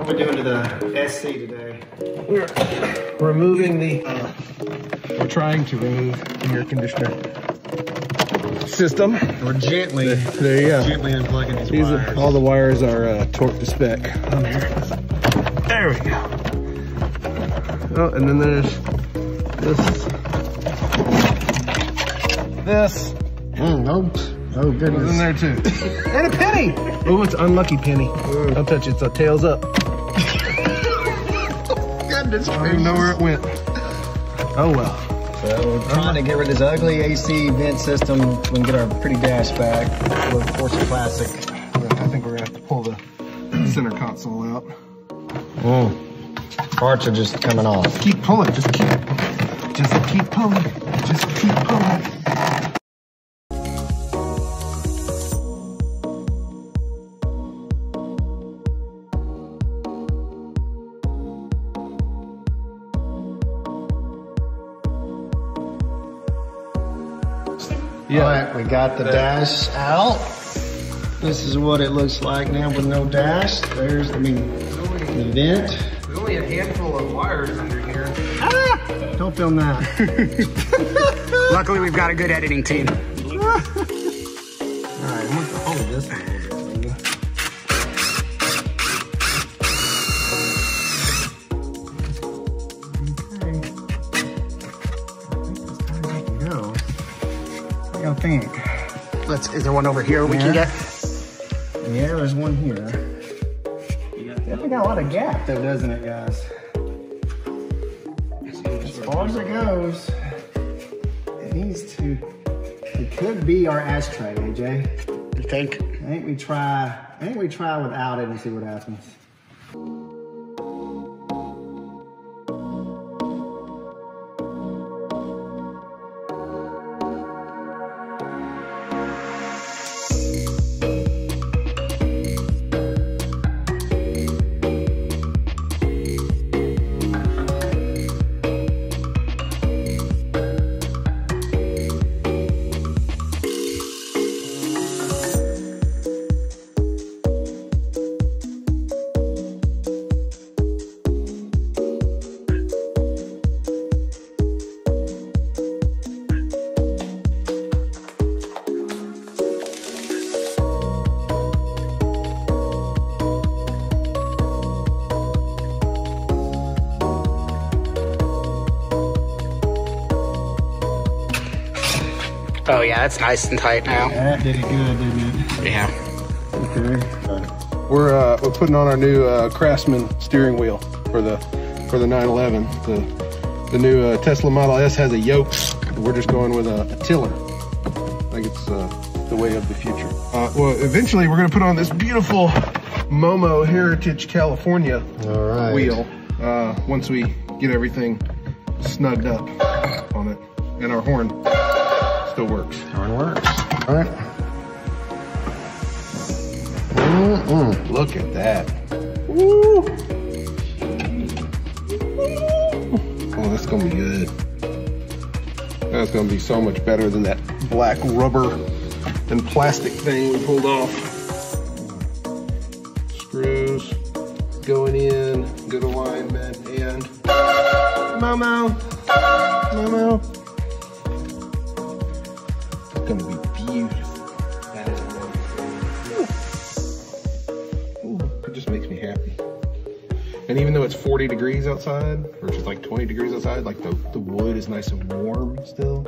What we're doing to the SC today? We're removing the, we're trying to remove the air conditioner system. We're gently, there you go. Gently unplugging these wires. All the wires are torqued to spec on here. There we go. Oh, and then there's this. Oh goodness. It's in there too. And a penny. Oh, it's unlucky penny. Don't touch it. It's tails up. Goodness I don't even know where it went. Oh well. So we're trying to get rid of this ugly AC vent system. We can get our pretty dash back. A little Porsche Classic. I think we're gonna have to pull the center console out. Parts are just coming off. Just keep pulling. Just keep pulling. Just keep pulling. Yeah. All right, we got the dash out. This is what it looks like now with no dash. There's, the vent. There's only a handful of wires under here. Ah! Don't film that. Luckily, we've got a good editing team. All right, I'm going to hold this one a little bit for you. I think. Is there one over here we can get? Yeah, there's one here. Definitely got a lot of gap though, doesn't it, guys? As far as it goes, it needs to, it could be our ashtray, AJ. You think? I think we try without it and see what happens. Oh yeah, it's nice and tight now. That did it good, didn't it? Yeah. Okay. We're putting on our new Craftsman steering wheel for the 911. The new Tesla Model S has a yoke. We're just going with a tiller. I think it's the way of the future. Well, eventually we're going to put on this beautiful Momo Heritage California wheel once we get everything snugged up on it, and our horn still works. Horn works. All right. Look at that. Woo. Oh, that's gonna be good. That's gonna be so much better than that black rubber and plastic thing we pulled off. Screws going in, good alignment, and Momo. It's gonna be beautiful. That is wonderful. It just makes me happy. And even though it's 40 degrees outside, or just like 20 degrees outside, like the wood is nice and warm still.